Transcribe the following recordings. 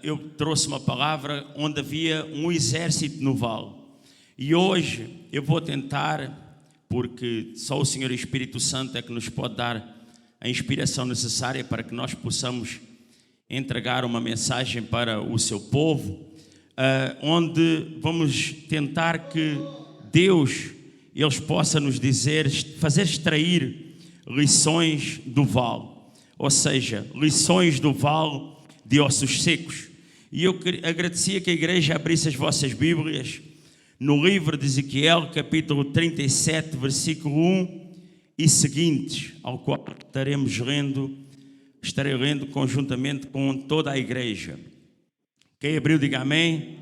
eu trouxe uma palavra onde havia um exército no vale. E hoje eu vou tentar, porque só o Senhor Espírito Santo é que nos pode dar a inspiração necessária para que nós possamos entregar uma mensagem para o seu povo, onde vamos tentar que Deus eles possa nos dizer, fazer extrair lições do vale, ou seja, lições do vale de ossos secos. E eu agradecia que a igreja abrisse as vossas Bíblias no livro de Ezequiel, capítulo 37, versículo 1 e seguintes, ao qual estarei lendo conjuntamente com toda a igreja. Quem abriu, diga amém.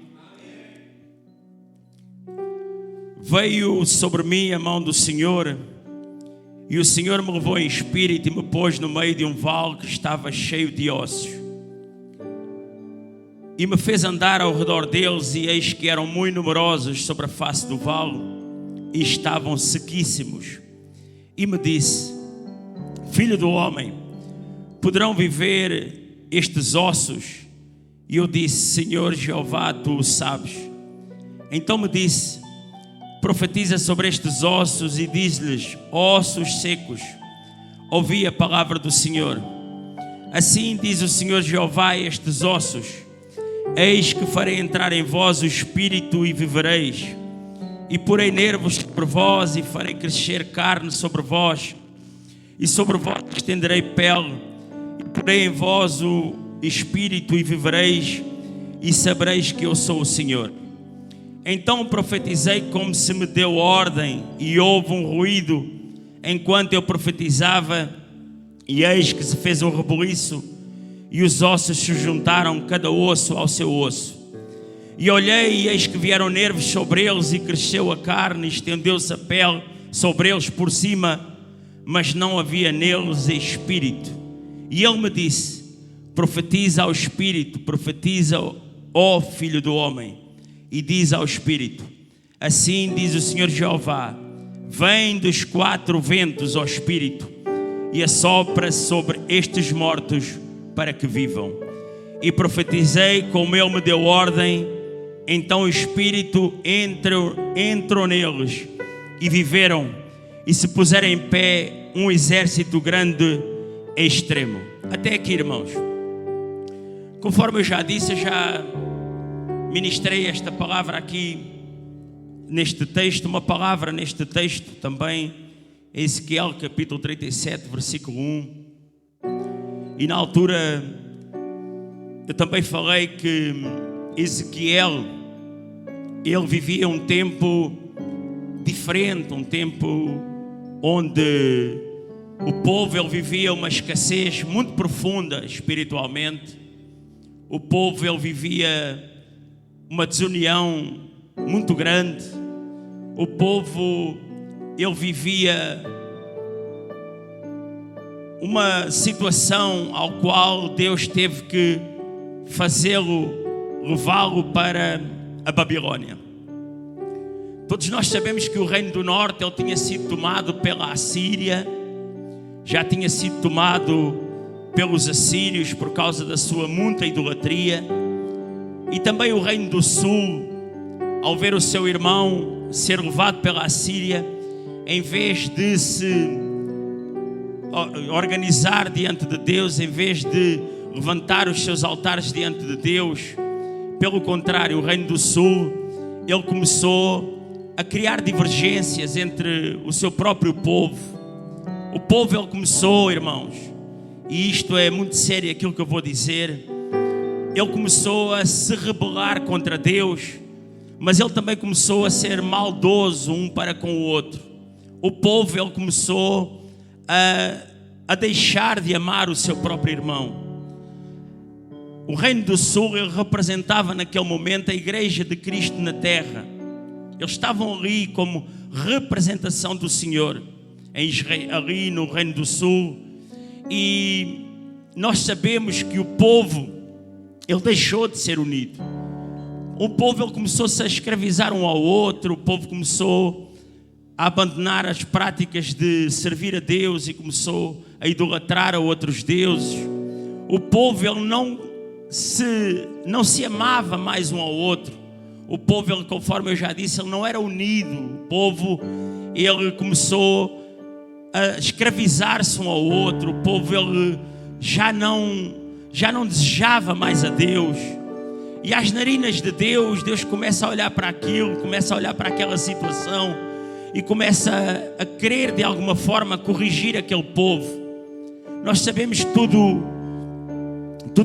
Veio sobre mim a mão do Senhor, e o Senhor me levou em espírito e me pôs no meio de um vale que estava cheio de ossos. E me fez andar ao redor deles, e eis que eram muito numerosos sobre a face do vale, e estavam sequíssimos. E me disse: filho do homem, poderão viver estes ossos? E eu disse: Senhor Jeová, tu o sabes. Então me disse: profetiza sobre estes ossos e diz-lhes: ossos secos, ouvi a palavra do Senhor. Assim diz o Senhor Jeová a estes ossos: eis que farei entrar em vós o espírito e vivereis, e porei nervos sobre vós, e farei crescer carne sobre vós, e sobre vós estenderei pele, e porei em vós o espírito e vivereis, e sabereis que eu sou o Senhor. Então profetizei como se me deu ordem, e houve um ruído enquanto eu profetizava, e eis que se fez um rebuliço, e os ossos se juntaram, cada osso ao seu osso. E olhei, e eis que vieram nervos sobre eles, e cresceu a carne, e estendeu-se a pele sobre eles por cima, mas não havia neles espírito. E ele me disse: profetiza ao espírito, profetiza, ó filho do homem, e diz ao espírito: assim diz o Senhor Jeová, vem dos quatro ventos, ó espírito, e assopra sobre estes mortos para que vivam. E profetizei como ele me deu ordem. Então o espírito entrou neles, e viveram, e se puseram em pé um exército grande e extremo. Até aqui, irmãos. Conforme eu já disse, eu já ministrei esta palavra aqui neste texto, uma palavra neste texto também, Ezequiel capítulo 37, versículo 1. E na altura eu também falei que Ezequiel, ele vivia um tempo diferente, um tempo onde o povo ele vivia uma escassez muito profunda espiritualmente. O povo ele vivia uma desunião muito grande. O povo ele vivia uma situação ao qual Deus teve que levá-lo para a Babilônia. Todos nós sabemos que o reino do norte ele tinha sido tomado pela Assíria, já tinha sido tomado pelos assírios por causa da sua muita idolatria. E também o reino do sul, ao ver o seu irmão ser levado pela Assíria, em vez de se organizar diante de Deus, em vez de levantar os seus altares diante de Deus, pelo contrário, o reino do sul, ele começou a criar divergências entre o seu próprio povo. O povo ele começou, irmãos, e isto é muito sério aquilo que eu vou dizer, ele começou a se rebelar contra Deus, mas ele também começou a ser maldoso um para com o outro. O povo ele começou a deixar de amar o seu próprio irmão. O reino do sul ele representava naquele momento a igreja de Cristo na terra. Eles estavam ali como representação do Senhor em Israel, ali no reino do sul. E nós sabemos que o povo ele deixou de ser unido. O povo ele começou-se a escravizar um ao outro. O povo começou a abandonar as práticas de servir a Deus e começou a idolatrar a outros deuses. O povo ele não não se amava mais um ao outro. O povo, ele, conforme eu já disse, ele não era unido. O povo, ele começou a escravizar-se um ao outro. O povo, ele já não desejava mais a Deus. E às narinas de Deus, Deus começa a olhar para aquilo, começa a olhar para aquela situação e começa a querer de alguma forma corrigir aquele povo. Nós sabemos que tudo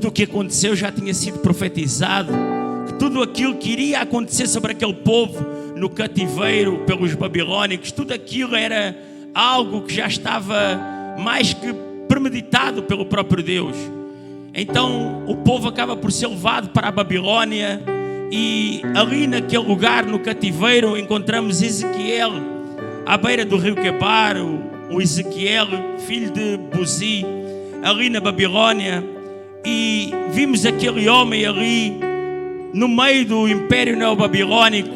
o que aconteceu já tinha sido profetizado, que tudo aquilo que iria acontecer sobre aquele povo no cativeiro pelos babilônicos, tudo aquilo era algo que já estava mais que premeditado pelo próprio Deus. Então o povo acaba por ser levado para a Babilônia, e ali naquele lugar, no cativeiro, encontramos Ezequiel à beira do rio Quebar, o Ezequiel, filho de Buzi, ali na Babilônia. E vimos aquele homem ali no meio do Império Neobabilônico,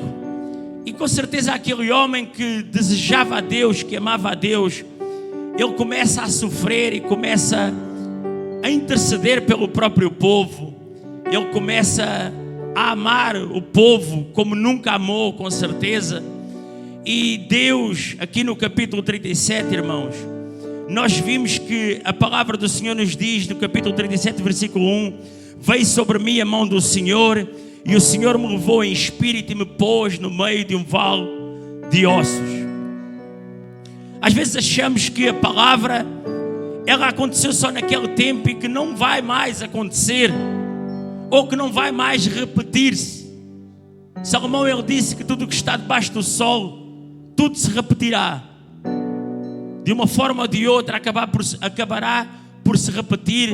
e com certeza aquele homem que desejava a Deus, que amava a Deus, ele começa a sofrer e começa a interceder pelo próprio povo. Ele começa a amar o povo como nunca amou, com certeza. E Deus, aqui no capítulo 37, irmãos, nós vimos que a palavra do Senhor nos diz, no capítulo 37, versículo 1, veio sobre mim a mão do Senhor, e o Senhor me levou em espírito e me pôs no meio de um vale de ossos. Às vezes achamos que a palavra, ela aconteceu só naquele tempo e que não vai mais acontecer, ou que não vai mais repetir-se. Salomão, ele disse que tudo que está debaixo do sol, tudo se repetirá. De uma forma ou de outra acabará por se repetir,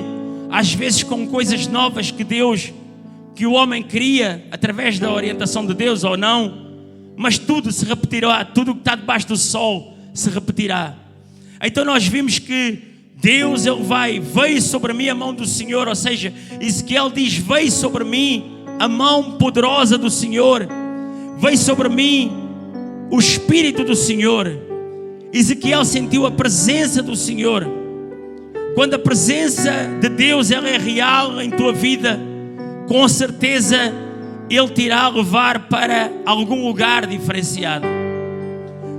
às vezes com coisas novas que o homem cria através da orientação de Deus ou não, mas tudo se repetirá, tudo que está debaixo do sol se repetirá. Então nós vimos que Deus, ele veio sobre mim a mão do Senhor, ou seja, Ezequiel diz, veio sobre mim a mão poderosa do Senhor, veio sobre mim o Espírito do Senhor. Ezequiel sentiu a presença do Senhor. Quando a presença de Deus, ela é real em tua vida, com certeza Ele te irá levar para algum lugar diferenciado.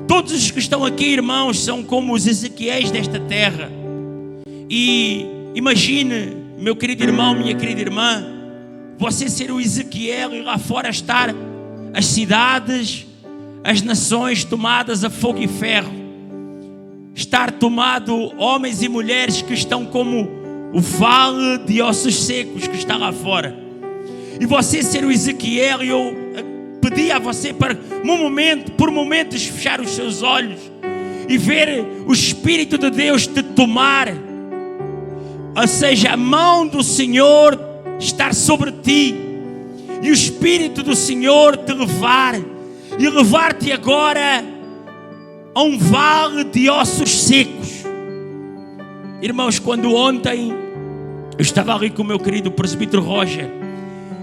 Todos os que estão aqui, irmãos, são como os Ezequiéis desta terra. E imagine, meu querido irmão, minha querida irmã, você ser o Ezequiel e lá fora estar as cidades, as nações tomadas a fogo e ferro. Estar tomado homens e mulheres que estão como o vale de ossos secos que está lá fora. E você ser o Ezequiel, e eu pedi a você para por momentos fechar os seus olhos e ver o Espírito de Deus te tomar. Ou seja, a mão do Senhor estar sobre ti e o Espírito do Senhor te levar e levar-te agora a um vale de ossos secos. Irmãos, quando ontem eu estava ali com o meu querido presbítero Roger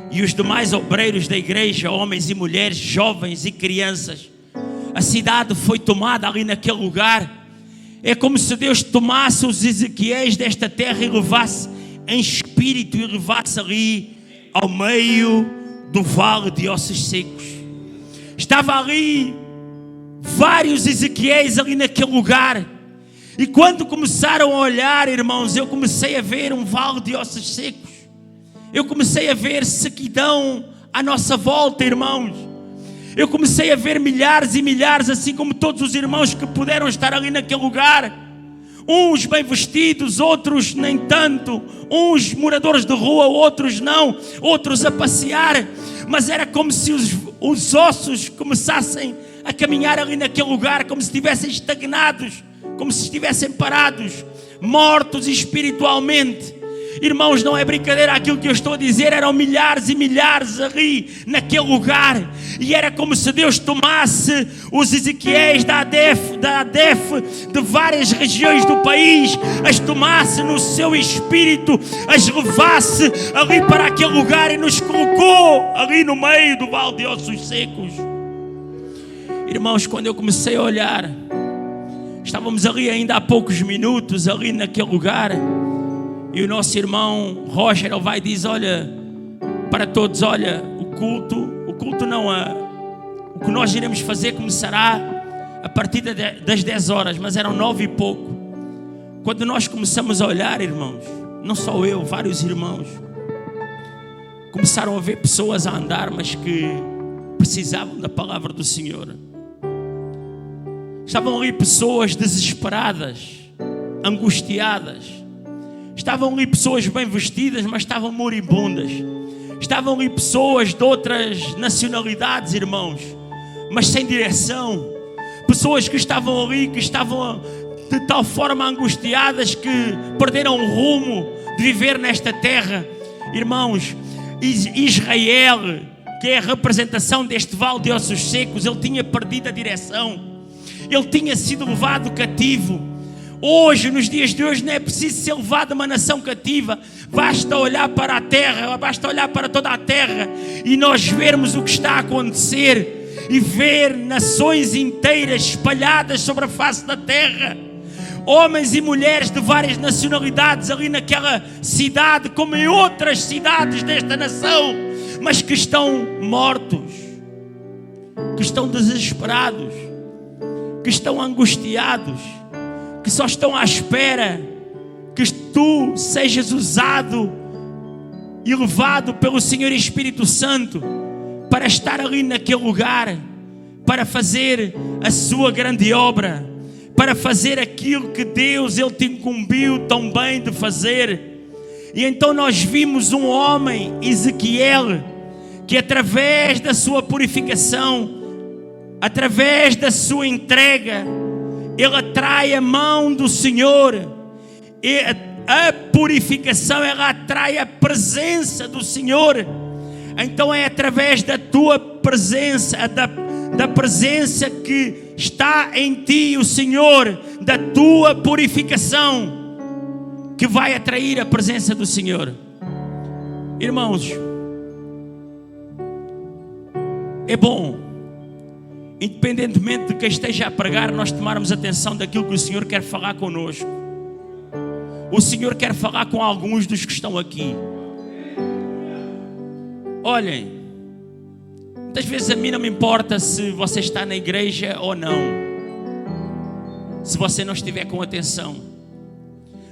e os demais obreiros da igreja, homens e mulheres, jovens e crianças, a cidade foi tomada ali naquele lugar. É como se Deus tomasse os Ezequiéis desta terra e levasse em espírito e levasse ali ao meio do vale de ossos secos. Estava ali vários Ezequiéis ali naquele lugar. E quando começaram a olhar, irmãos, eu comecei a ver um vale de ossos secos. Eu comecei a ver sequidão à nossa volta, irmãos. Eu comecei a ver milhares e milhares, assim como todos os irmãos que puderam estar ali naquele lugar. Uns bem vestidos, outros nem tanto. Uns moradores de rua, outros não. Outros a passear. Mas era como se os ossos começassem a caminhar ali naquele lugar, como se estivessem estagnados, como se estivessem parados, mortos espiritualmente. Irmãos, não é brincadeira aquilo que eu estou a dizer, eram milhares e milhares ali naquele lugar, e era como se Deus tomasse os Ezequiéis da ADEF, de várias regiões do país, as tomasse no seu espírito, as levasse ali para aquele lugar e nos colocou ali no meio do vale de ossos secos. Irmãos, quando eu comecei a olhar, estávamos ali ainda há poucos minutos, ali naquele lugar, e o nosso irmão Roger, ele vai e diz, olha, para todos: olha, o culto não é. O que nós iremos fazer começará a partir das 10 horas, mas eram 9 e pouco. Quando nós começamos a olhar, irmãos, não só eu, vários irmãos, começaram a ver pessoas a andar, mas que precisavam da palavra do Senhor. Estavam ali pessoas desesperadas, angustiadas. Estavam ali pessoas bem vestidas, mas estavam moribundas. Estavam ali pessoas de outras nacionalidades, irmãos, mas sem direção. Pessoas que estavam ali, que estavam de tal forma angustiadas que perderam o rumo de viver nesta terra. Irmãos, Israel, que é a representação deste vale de ossos secos, ele tinha perdido a direção. Ele tinha sido levado cativo. Hoje, nos dias de hoje, não é preciso ser levado a uma nação cativa. Basta olhar para a terra, basta olhar para toda a terra e nós vermos o que está a acontecer e ver nações inteiras espalhadas sobre a face da terra. Homens e mulheres de várias nacionalidades ali naquela cidade, como em outras cidades desta nação, mas que estão mortos, que estão desesperados, que estão angustiados, que só estão à espera que tu sejas usado e levado pelo Senhor Espírito Santo para estar ali naquele lugar, para fazer a sua grande obra, para fazer aquilo que Deus Ele te incumbiu tão bem de fazer. E então nós vimos um homem, Ezequiel, que através da sua purificação, através da sua entrega, ele atrai a mão do Senhor. E a purificação, ela atrai a presença do Senhor. Então é através da tua presença, da presença que está em ti, o Senhor, da tua purificação, que vai atrair a presença do Senhor. Irmãos, é bom, independentemente de quem esteja a pregar, nós tomarmos atenção daquilo que o Senhor quer falar connosco. O Senhor quer falar com alguns dos que estão aqui. Olhem, muitas vezes a mim não me importa se você está na igreja ou não, se você não estiver com atenção.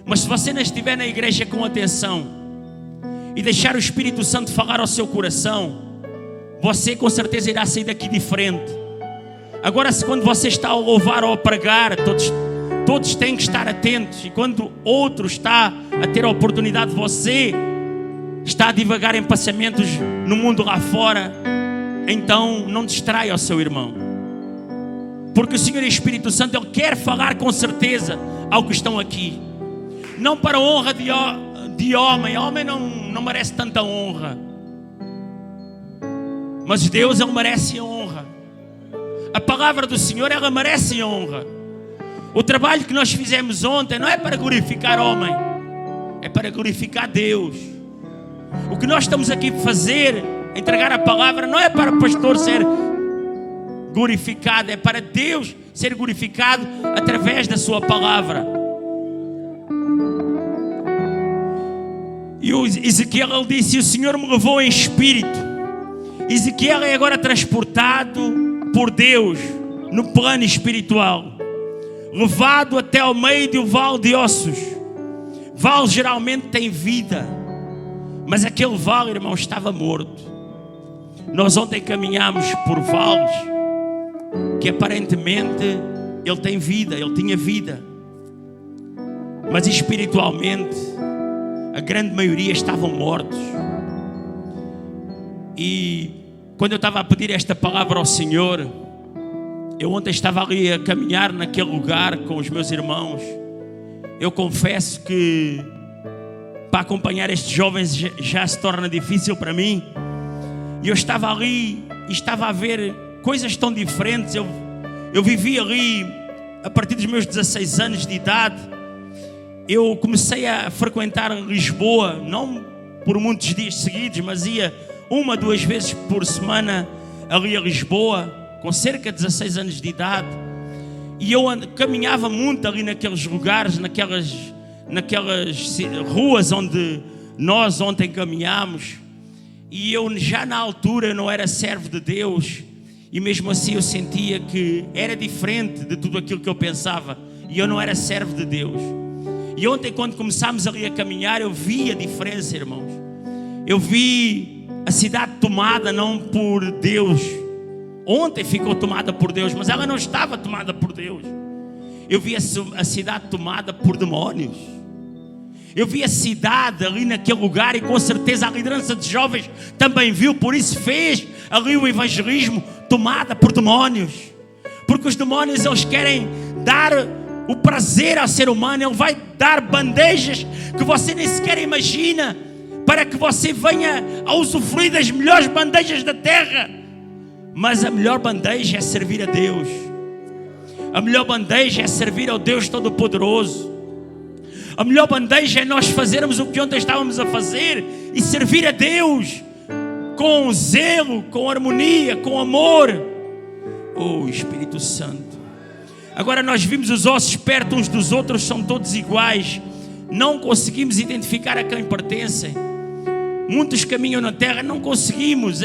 Mas se você não estiver na igreja com atenção e deixar o Espírito Santo falar ao seu coração, você com certeza irá sair daqui diferente. Agora, se quando você está a louvar ou a pregar, todos têm que estar atentos. E quando outro está a ter a oportunidade, você está a divagar em pensamentos no mundo lá fora, então não distraia o seu irmão. Porque o Senhor Espírito Santo, Ele quer falar com certeza ao que estão aqui. Não para a honra de homem. Homem não merece tanta honra. Mas Deus, Ele merece honra. A palavra do Senhor, ela merece honra. O trabalho que nós fizemos ontem não é para glorificar homem, é para glorificar Deus. O que nós estamos aqui a fazer, entregar a palavra, não é para o pastor ser glorificado, é para Deus ser glorificado através da sua palavra. E o Ezequiel, ele disse: o Senhor me levou em espírito. Ezequiel é agora transportado por Deus no plano espiritual, levado até ao meio do vale de ossos. Vale geralmente tem vida, mas aquele vale, irmão, estava morto. Nós ontem caminhámos por vales que aparentemente ele tem vida, ele tinha vida, mas espiritualmente a grande maioria estavam mortos. E quando eu estava a pedir esta palavra ao Senhor, eu ontem estava ali a caminhar naquele lugar com os meus irmãos. Eu confesso que para acompanhar estes jovens já se torna difícil para mim. E eu estava ali e estava a ver coisas tão diferentes. Eu vivi ali a partir dos meus 16 anos de idade. Eu comecei a frequentar Lisboa, não por muitos dias seguidos, mas ia 1, 2 vezes por semana ali a Lisboa, com cerca de 16 anos de idade. E eu caminhava muito ali naqueles lugares, naquelas ruas onde nós ontem caminhámos. E eu já na altura eu não era servo de Deus, e mesmo assim eu sentia que era diferente de tudo aquilo que eu pensava, e eu não era servo de Deus. E ontem, quando começámos ali a caminhar, eu vi a diferença, irmãos. Eu vi a cidade tomada não por Deus. Ontem ficou tomada por Deus, mas ela não estava tomada por Deus. Eu vi a cidade tomada por demónios. Eu vi a cidade ali naquele lugar, e com certeza a liderança de jovens também viu, por isso fez ali o evangelismo, tomada por demónios. Porque os demónios, eles querem dar o prazer ao ser humano. Ele vai dar bandejas que você nem sequer imagina, para que você venha a usufruir das melhores bandejas da terra. Mas a melhor bandeja é servir a Deus. A melhor bandeja é servir ao Deus Todo-Poderoso. A melhor bandeja é nós fazermos o que ontem estávamos a fazer e servir a Deus com zelo, com harmonia, com amor. Oh, Espírito Santo. Agora nós vimos os ossos perto uns dos outros, são todos iguais. Não conseguimos identificar a quem pertencem. Muitos caminham na terra, não conseguimos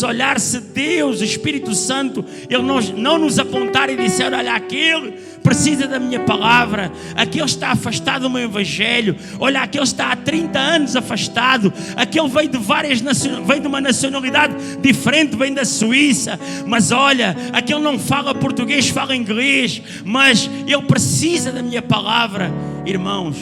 olhar se Deus, o Espírito Santo, Ele não nos apontar e disser: olha, aquele precisa da minha palavra, aquele está afastado do meu evangelho, olha, aquele está há 30 anos afastado, aquele veio de uma nacionalidade diferente, vem da Suíça, mas olha, aquele não fala português, fala inglês, mas ele precisa da minha palavra. Irmãos,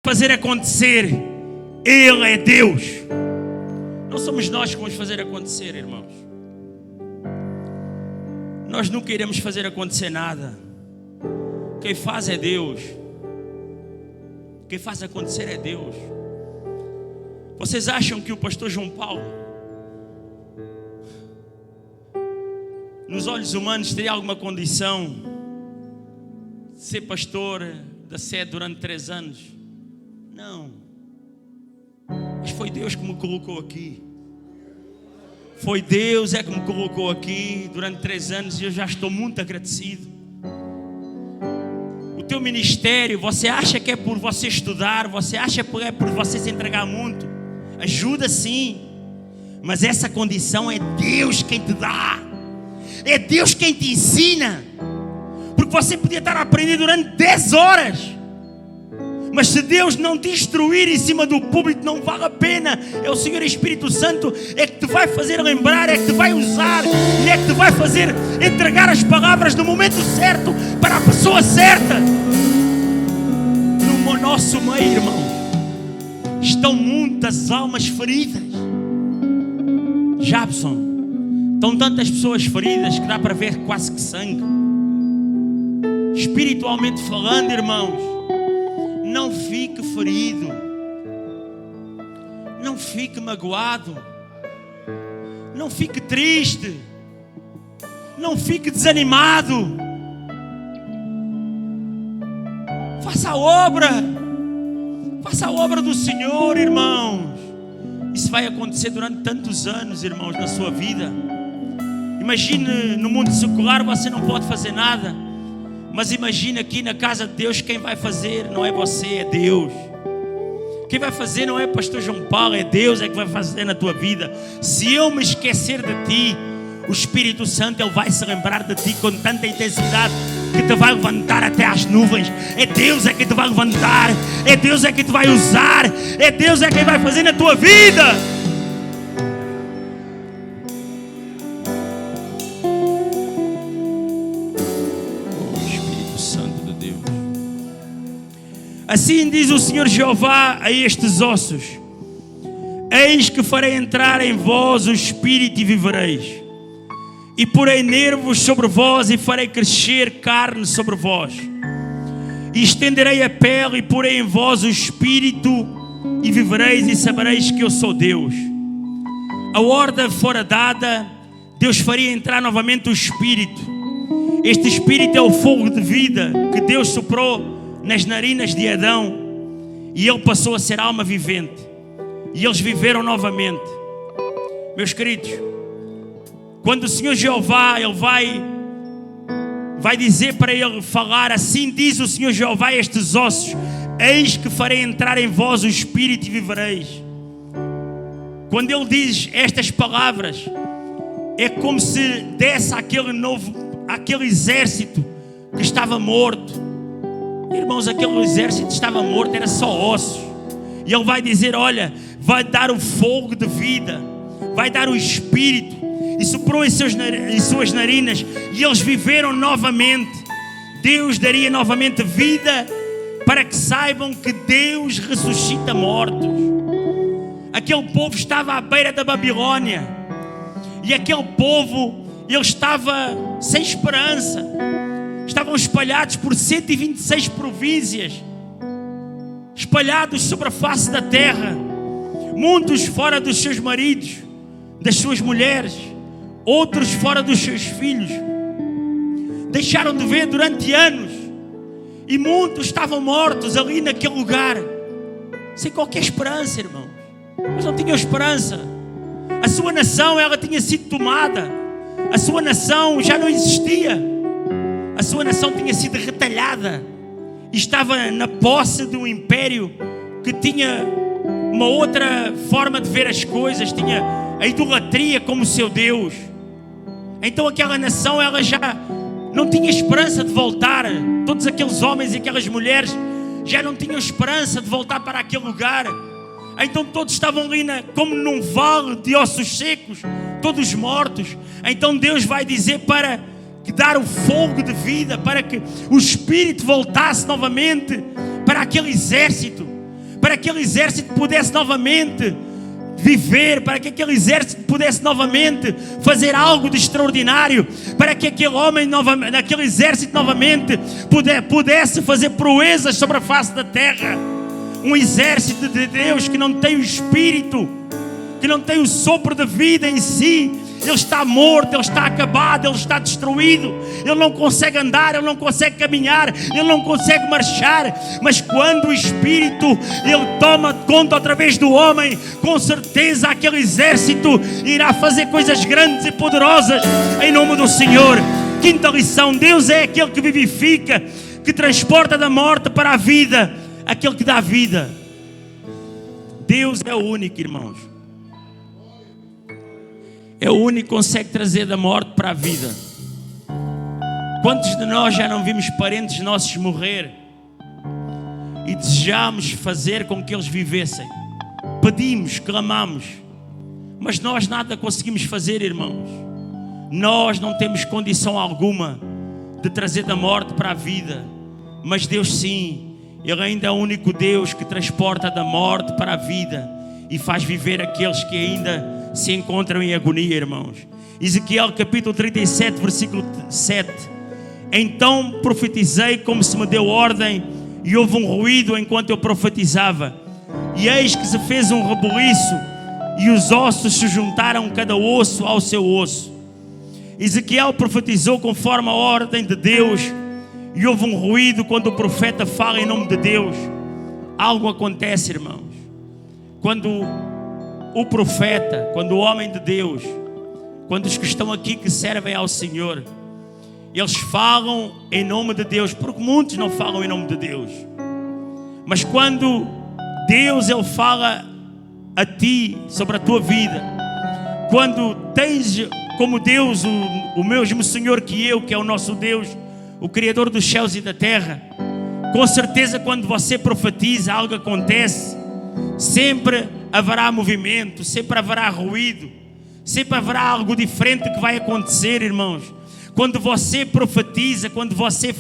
fazer acontecer. Ele é Deus. Não somos nós que vamos fazer acontecer, irmãos. Nós nunca iremos fazer acontecer nada. Quem faz é Deus. Quem faz acontecer é Deus. Vocês acham que o pastor João Paulo, nos olhos humanos, teria alguma condição de ser pastor da sede durante 3 anos? Não. Mas foi Deus que me colocou aqui. Foi Deus que me colocou aqui durante 3 anos e eu já estou muito agradecido. O teu ministério, você acha que é por você estudar? Você acha que é por você se entregar muito? Ajuda sim. Mas essa condição é Deus quem te dá. É Deus quem te ensina. Porque você podia estar a aprender durante 10 horas. Mas se Deus não te instruir em cima do púlpito, não vale a pena. É o Senhor Espírito Santo é que te vai fazer lembrar, é que te vai usar e é que te vai fazer entregar as palavras no momento certo para a pessoa certa. No nosso meio, irmão, estão muitas almas feridas. Jabson, estão tantas pessoas feridas que dá para ver quase que sangue. Espiritualmente falando, irmãos, não fique ferido, não fique magoado, não fique triste, não fique desanimado. Faça a obra do Senhor, irmãos. Isso vai acontecer durante tantos anos, irmãos, na sua vida. Imagine no mundo secular você não pode fazer nada. Mas imagina aqui na casa de Deus, quem vai fazer não é você, é Deus. Quem vai fazer não é pastor João Paulo, é Deus que vai fazer na tua vida. Se eu me esquecer de ti, o Espírito Santo Ele vai se lembrar de ti com tanta intensidade que te vai levantar até às nuvens. É Deus que te vai levantar, é Deus que te vai usar, é Deus quem vai fazer na tua vida. Assim diz o Senhor Jeová a estes ossos: eis que farei entrar em vós o Espírito e vivereis, e porei nervos sobre vós e farei crescer carne sobre vós, e estenderei a pele e porei em vós o Espírito e vivereis e sabereis que eu sou Deus. A ordem fora dada, Deus faria entrar novamente o Espírito. Este Espírito é o fogo de vida que Deus soprou nas narinas de Adão, e ele passou a ser alma vivente, e eles viveram novamente. Meus queridos, quando o Senhor Jeová ele vai dizer para ele falar: assim diz o Senhor Jeová a estes ossos: eis que farei entrar em vós o Espírito e vivereis. Quando ele diz estas palavras, é como se desse aquele exército que estava morto. Irmãos, aquele exército estava morto, era só ossos. E ele vai dizer: olha, vai dar o fogo de vida, vai dar o Espírito, e soprou em suas narinas, e eles viveram novamente. Deus daria novamente vida, para que saibam que Deus ressuscita mortos. Aquele povo estava à beira da Babilônia, e aquele povo, ele estava sem esperança. Estavam espalhados por 126 províncias, espalhados sobre a face da terra, muitos fora dos seus maridos, das suas mulheres, outros fora dos seus filhos. Deixaram de ver durante anos, e muitos estavam mortos ali naquele lugar, sem qualquer esperança, irmãos. Eles não tinham esperança. A sua nação, ela tinha sido tomada. A sua nação já não existia. A sua nação tinha sido retalhada e estava na posse de um império que tinha uma outra forma de ver as coisas, tinha a idolatria como seu Deus. Então aquela nação, ela já não tinha esperança de voltar. Todos aqueles homens e aquelas mulheres já não tinham esperança de voltar para aquele lugar. Então todos estavam ali como num vale de ossos secos, todos mortos. Então Deus vai dizer para dar o fogo de vida, para que o Espírito voltasse novamente para aquele exército. para que aquele exército pudesse novamente viver, para que aquele exército pudesse novamente fazer algo de extraordinário, para que aquele homem, aquele exército novamente pudesse fazer proezas sobre a face da terra. Um exército de Deus que não tem o Espírito, que não tem o sopro da vida em si. Ele está morto, ele está acabado, ele está destruído. Ele não consegue andar, ele não consegue caminhar, ele não consegue marchar. Mas quando o Espírito, ele toma conta através do homem, com certeza aquele exército irá fazer coisas grandes e poderosas em nome do Senhor. Quinta lição: Deus é aquele que vivifica, que transporta da morte para a vida, aquele que dá vida. Deus é o único, irmãos. É o único que consegue trazer da morte para a vida. Quantos de nós já não vimos parentes nossos morrer e desejámos fazer com que eles vivessem? Pedimos, clamamos, mas nós nada conseguimos fazer, irmãos. Nós não temos condição alguma de trazer da morte para a vida, mas Deus sim. Ele ainda é o único Deus que transporta da morte para a vida e faz viver aqueles que ainda se encontram em agonia, irmãos. Ezequiel capítulo 37, versículo 7. Então profetizei como se me deu ordem, e houve um ruído enquanto eu profetizava. E eis que se fez um rebuliço, e os ossos se juntaram cada osso ao seu osso. Ezequiel profetizou conforme a ordem de Deus, e houve um ruído quando o profeta fala em nome de Deus. Algo acontece, irmãos. Quando o profeta, quando o homem de Deus, quando os que estão aqui que servem ao Senhor, eles falam em nome de Deus, porque muitos não falam em nome de Deus. Mas quando Deus, Ele fala a ti sobre a tua vida, quando tens como Deus o mesmo Senhor que eu, que é o nosso Deus, o Criador dos céus e da terra, com certeza quando você profetiza, algo acontece. Sempre haverá movimento, sempre haverá ruído, sempre haverá algo diferente que vai acontecer, irmãos. Quando você profetiza, quando você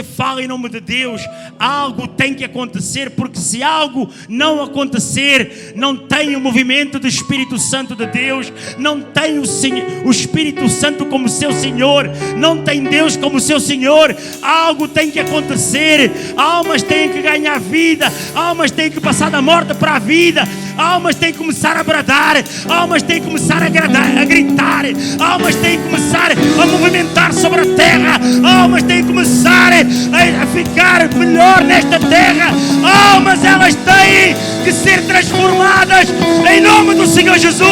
fala em nome de Deus, algo tem que acontecer, porque se algo não acontecer, não tem o movimento do Espírito Santo de Deus, não tem o Espírito Santo como seu Senhor, não tem Deus como seu Senhor. Algo tem que acontecer, almas têm que ganhar vida, almas têm que passar da morte para a vida, almas têm que começar a bradar, almas têm que começar a gritar, almas têm que começar a movimentar sobre a terra, almas têm que começar a ficar melhor nesta terra. Almas, elas têm que ser transformadas em nome do Senhor Jesus.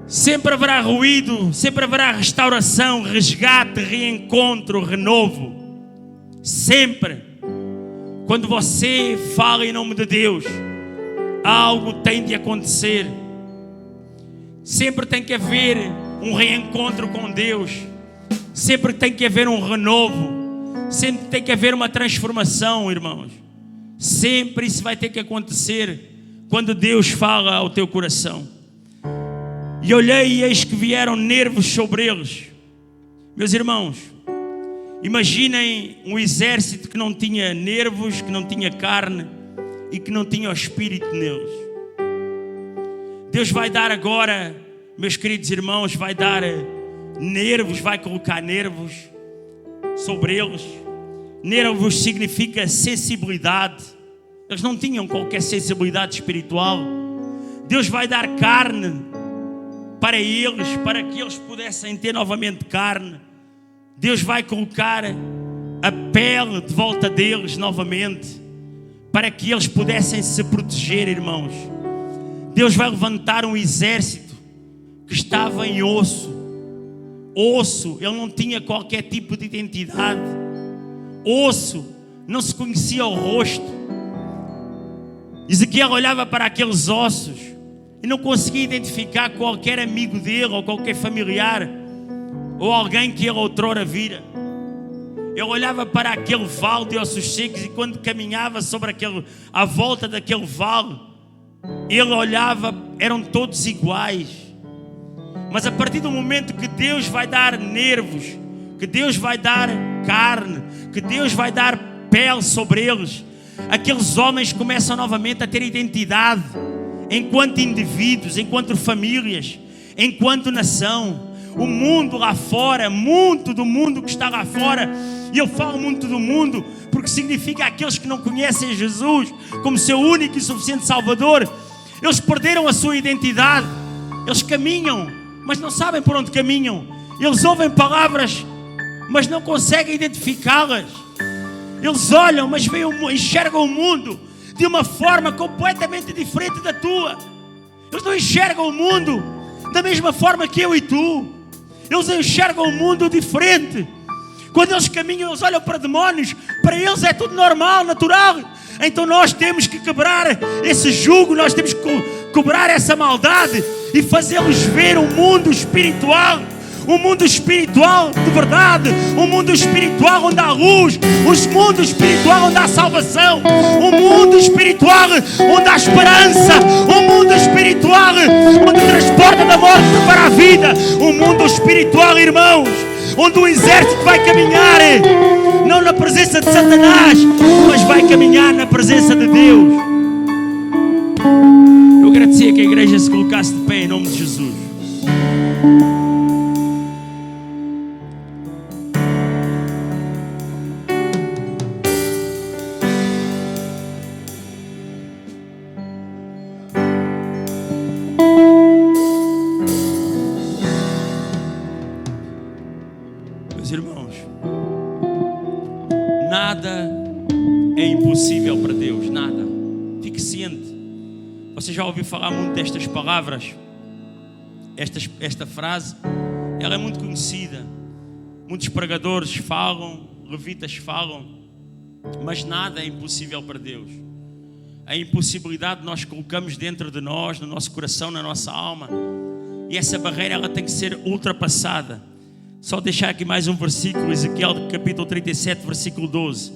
Sempre haverá ruído, sempre haverá restauração, resgate, reencontro, renovo. Sempre. Quando você fala em nome de Deus, algo tem de acontecer. Sempre tem que haver um reencontro com Deus. Sempre tem que haver um renovo. Sempre tem que haver uma transformação, irmãos. Sempre isso vai ter que acontecer quando Deus fala ao teu coração. E olhei e eis que vieram nervos sobre eles. Meus irmãos, imaginem um exército que não tinha nervos, que não tinha carne e que não tinha o Espírito neles. Deus vai dar agora, meus queridos irmãos, vai dar nervos, vai colocar nervos sobre eles. Nervos significa sensibilidade. Eles não tinham qualquer sensibilidade espiritual. Deus vai dar carne para eles, para que eles pudessem ter novamente carne. Deus vai colocar a pele de volta deles novamente, para que eles pudessem se proteger, irmãos. Deus vai levantar um exército que estava em osso. Osso, ele não tinha qualquer tipo de identidade. Osso, não se conhecia o rosto. Ezequiel olhava para aqueles ossos e não conseguia identificar qualquer amigo dele ou qualquer familiar ou alguém que ele outrora vira. Ele olhava para aquele vale de ossos secos e quando caminhava sobre à volta daquele vale, ele olhava, eram todos iguais. Mas a partir do momento que Deus vai dar nervos, que Deus vai dar carne, que Deus vai dar pele sobre eles, aqueles homens começam novamente a ter identidade enquanto indivíduos, enquanto famílias, enquanto nação. O mundo lá fora, muito do mundo que está lá fora, e eu falo muito do mundo porque significa aqueles que não conhecem Jesus como seu único e suficiente Salvador. Eles perderam a sua identidade. Eles caminham, mas não sabem por onde caminham. Eles ouvem palavras, mas não conseguem identificá-las. Eles olham, mas enxergam o mundo de uma forma completamente diferente da tua. Eles não enxergam o mundo da mesma forma que eu e tu. Eles enxergam o mundo diferente. Quando eles caminham, eles olham para demónios. Para eles é tudo normal, natural. Então nós temos que quebrar esse jugo, nós temos que quebrar essa maldade e fazê-los ver um mundo espiritual. Um mundo espiritual de verdade, um mundo espiritual onde há luz, um mundo espiritual onde há salvação, um mundo espiritual onde há esperança, um mundo espiritual onde transporta da morte para a vida, um mundo espiritual, irmãos, onde o exército vai caminhar, não na presença de Satanás, mas vai caminhar na presença de Deus. Eu agradecia que a igreja se colocasse de pé em nome de Jesus. Meus irmãos, nada é impossível para Deus, nada. Fique ciente. Você já ouviu falar muito destas palavras? Esta frase, ela é muito conhecida. Muitos pregadores falam, levitas falam, mas nada é impossível para Deus. A impossibilidade nós colocamos dentro de nós, no nosso coração, na nossa alma, e essa barreira ela tem que ser ultrapassada. Só deixar aqui mais um versículo, Ezequiel capítulo 37, versículo 12.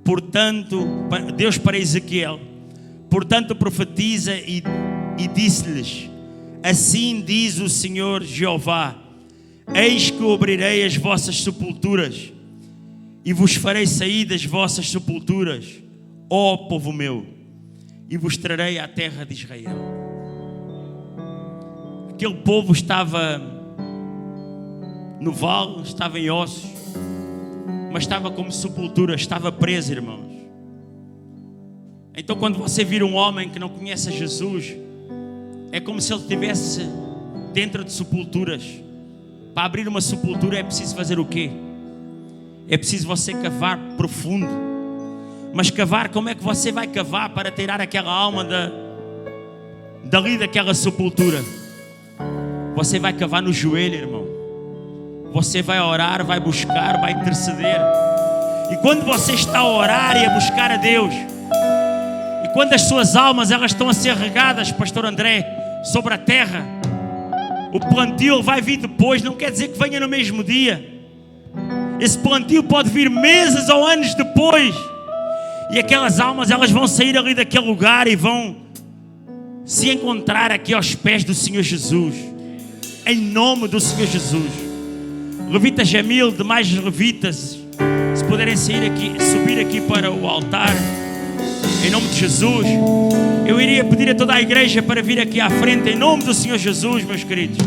Portanto, Deus para Ezequiel, portanto profetiza e disse-lhes: assim diz o Senhor Jeová, eis que abrirei as vossas sepulturas e vos farei sair das vossas sepulturas, ó povo meu, e vos trarei à terra de Israel. Aquele povo estava no vale, estava em ossos, mas estava como sepultura, estava preso, irmãos. Então quando você vira um homem que não conhece a Jesus, é como se ele estivesse dentro de sepulturas. Para abrir uma sepultura é preciso fazer o quê? É preciso você cavar profundo. Mas cavar, como é que você vai cavar para tirar aquela alma dali daquela sepultura? Você vai cavar no joelho, irmão. Você vai orar, vai buscar, vai interceder. E quando você está a orar e a buscar a Deus, e quando as suas almas elas estão a ser regadas, pastor André, sobre a terra, o plantio vai vir depois, não quer dizer que venha no mesmo dia. Esse plantio pode vir meses ou anos depois. E aquelas almas elas vão sair ali daquele lugar e vão se encontrar aqui aos pés do Senhor Jesus, em nome do Senhor Jesus. Levita Jamil, demais levitas, se puderem subir aqui para o altar, em nome de Jesus. Eu iria pedir a toda a igreja para vir aqui à frente, em nome do Senhor Jesus, meus queridos.